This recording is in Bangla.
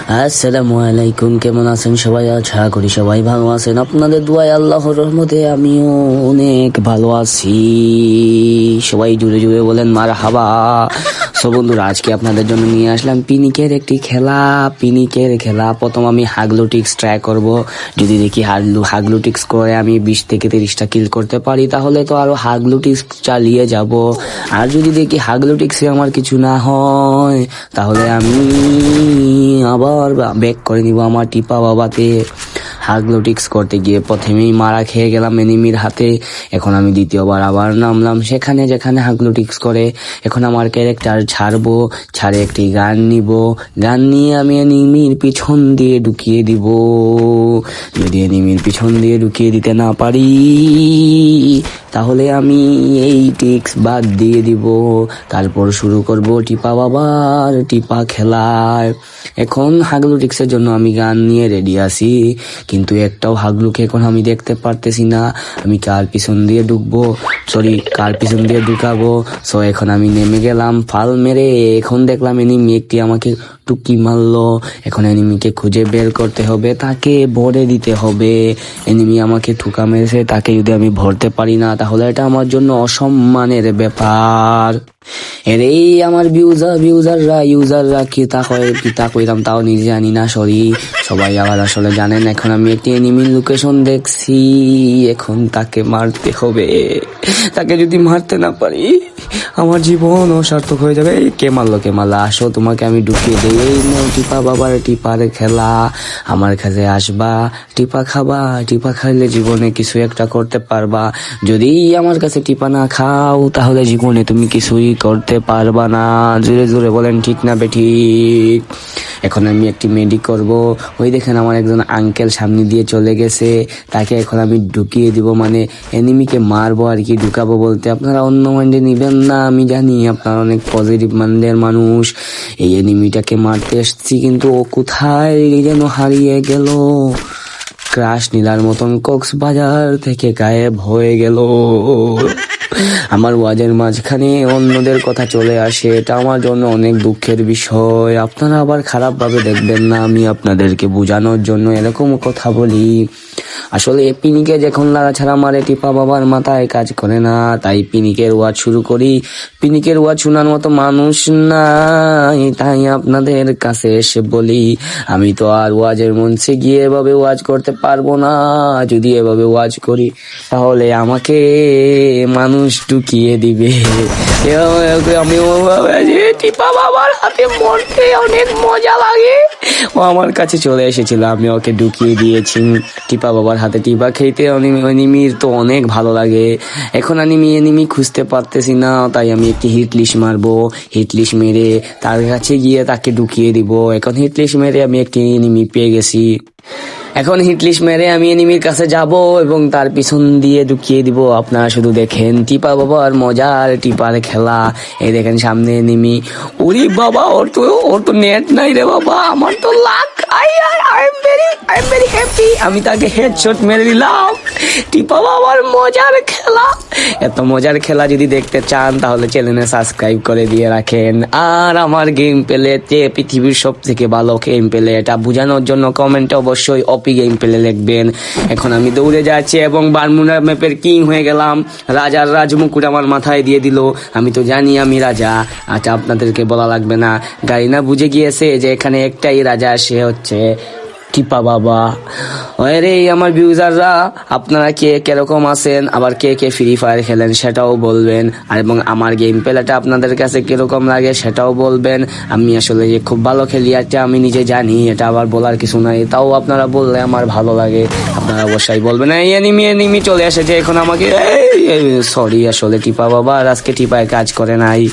আসসালামু আলাইকুম, কেমন আছেন সবাই? আশা করি সবাই ভালো আছেন। আপনাদের দোয়ায় আল্লাহর রহমতে আমিও অনেক ভালো আছি। সবাই জুড়ে জুড়ে বলেন মারহাবা। সো বন্ধুরা, আজকে আপনাদের জন্য নিয়ে আসলাম পিনিকের একটি খেলা। প্রথম আমি হাগলুটিক্স ট্রাই করব। যদি দেখি হাগলুটিক্স করে আমি 20 থেকে 30টা কিল করতে পারি, তাহলে তো আরো হাগলুটিক্স চালিয়ে যাব। আর যদি দেখি হাগলুটিক্সে আমার কিছু না হয়, তাহলে আমি আবার ব্যাক করে নিব আমার টিপা বাবাতে। হাগলুটিক্স করতে গিয়ে প্রথমেই মারা খেয়ে গেলাম এনিমির হাতে। এখন আমি দ্বিতীয়বার আবার নামলাম সেখানে যেখানে হাগলুটিক্স করে। এখন আমার ক্যারেক্টার ছাড়ে একটি গান নিব। গান নিয়ে আমি এনিমির পিছন দিয়ে ঢুকিয়ে দিব। যদি এনিমির পিছন দিয়ে ঢুকিয়ে দিতে না পারি, তাহলে আমি এই টিক্স বাদ দিয়ে দিব। তারপর শুরু করব টিপা বাবার টিপা খেলায়। এখন হাগলুটিক্সের জন্য আমি গান নিয়ে রেডি আছি, কিন্তু একটাও হাগলুকে এখন আমি দেখতে পারতেছি না। আমি কার পিছন দিয়ে ঢুকাবো। সো এখন আমি নেমে গেলাম ফাল মেরে। এখন দেখলাম এনিমি একটি আমাকে টুকি মারলো। এখন এনিমিকে খুঁজে বের করতে হবে, তাকে ভরে দিতে হবে। এনিমি আমাকে ঠুকা মেরেছে, তাকে যদি আমি ভরতে পারি না, তাহলে এটা আমার জন্য অসম্মানের ব্যাপার। এই আমার ইউজাররা কি তা কইরাম তাও নিজে জানি না, সরি। সবাই আবার আসলে জানেন। এখন আমি একটি এনিমির লোকেশন দেখছি, এখন তাকে মারতে হবে। তাকে যদি মারতে না পারি, আমার জীবন অসার্থক হয়ে যাবে। কে মারলো আসো, তোমাকে আমি ঢুকিয়ে দেই। এই নাও টিপা বাবার টিপার খেলা। আমার কাছে আসবা, টিপা খাবা। টিপা খাইলে জীবনে কিছু একটা করতে পারবা। যদি আমার কাছে টিপা না খাও, তাহলে জীবনে তুমি কিছুই করতে পারবা না। জোরে জোরে বলেন ঠিক না বেঠিক? এখন আমি একটি মেডি করব। ওই দেখেন আমার একজন আঙ্কেল সামনে দিয়ে চলে গেছে, তাকে এখন আমি ঢুকিয়ে দিব, মানে এনিমিকে মারবো আর কি। ঢুকাবো বলতে আপনারা অন্য মাইন্ডে নিবেন না, আমি জানি আপনারা অনেক পজিটিভ মাইন্ডের মানুষ। এই এনিমিটাকে মারতে এসছি, কিন্তু ও কোথায় যেন হারিয়ে গেল। ক্রাশ নীলার মতন কক্সবাজার থেকে গায়েব হয়ে গেল। আমার ওয়াজের মাঝখানে অন্যদের কথা চলে আসে, এটা আমার জন্য অনেক দুঃখের বিষয়। আপনারা আবার খারাপ ভাবে দেখবেন না, আমি আপনাদেরকে বোঝানোর জন্য এরকম কথা বলি। আসলে পিনিকে যখন লাগা ছাড়া মারে, টিপা বাবার মাথায় কাজ করে না, তাই পিনিকের ওয়াজ শুরু করি। পিনিকের ওয়াজ শোনার মতো মানুষ নাই, তাই আপনাদের কাছে এসে বলি, আমি তো আর ওয়াজের মঞ্চে গিয়ে এভাবে ওয়াজ করতে পারবো না। যদি এভাবে ওয়াজ করি, তাহলে আমাকে মানুষ ঢুকিয়ে দিবে। আমি টিপা বাবার হাতে মরতে অনেক মজা লাগে। ও আমার কাছে চলে এসেছিল, আমি ওকে ঢুকিয়ে দিয়েছি। টিপা বাবার হাতে টিপা খেতে এনিমির তো অনেক ভালো লাগে। এখন এনিমি খুঁজতে পারতেছি না, তাই আমি একটি হিটলিস্ট মারবো। হিটলিস্ট মেরে তার কাছে গিয়ে তাকে ঢুকিয়ে দিব। এখন হিটলিস্ট মেরে আমি একটি এনিমি পেয়ে গেছি। এখন হিটলিস্ট মেরে আমি এনিমির কাছে যাব এবং তার পিছন দিয়ে ঢুকিয়ে দিব। আপনারা শুধু দেখেন টিপা বাবার মজার টিপার খেলা। এই দেখেন সামনে এনিমি। ওরে বাবা, ওর তো নেট নাই রে বাবা, আমার তো lakh. I am very happy. আমি তাকে হেডশট মেরে দিলাম। টিপা বাবার মজার খেলা। এত মজার খেলা যদি দেখতে চান, তাহলে চ্যানেলে সাবস্ক্রাইব করে দিয়ে রাখেন। আর আমার গেম প্লেতে পৃথিবীর সব থেকে ভালো গেম প্লে, এটা বোঝানোর জন্য কমেন্টে অবশ্যই অপি গেম প্লে লিখবেন। এখন আমি দৌড়ে যাচ্ছি এবং বারমুডা ম্যাপের কিং হয়ে গেলাম। রাজার রাজমুকুট আমার মাথায় দিয়ে দিল। আমি তো জানি আমি রাজা। আচ্ছা, আপনাদেরকে বলা লাগবে না, গাড়ি না বুঝে গিয়েছে যে এখানে একটাই রাজা, সে হচ্ছে টিপা বাবা। আরে আমার ভিউজাররা, আপনারা কে কিরকম আছেন, আবার কে ফ্রি ফায়ার খেলেন সেটাও বলবেন। আর এবং আমার গেম প্লেটা আপনাদের কাছে কিরকম লাগে সেটাও বলবেন। আমি আসলে যে খুব ভালো খেলি, এটা আমি নিজে জানি, এটা আবার বলার কিছু নাই। তাও আপনারা বললে আমার ভালো লাগে। আপনারা অবশ্যই বলবেন। এই এনিমি চলে এসেছে এখন আমাকে। সরি, আসলে টিপা বাবা আর আজকে টিপায় কাজ করে নাই।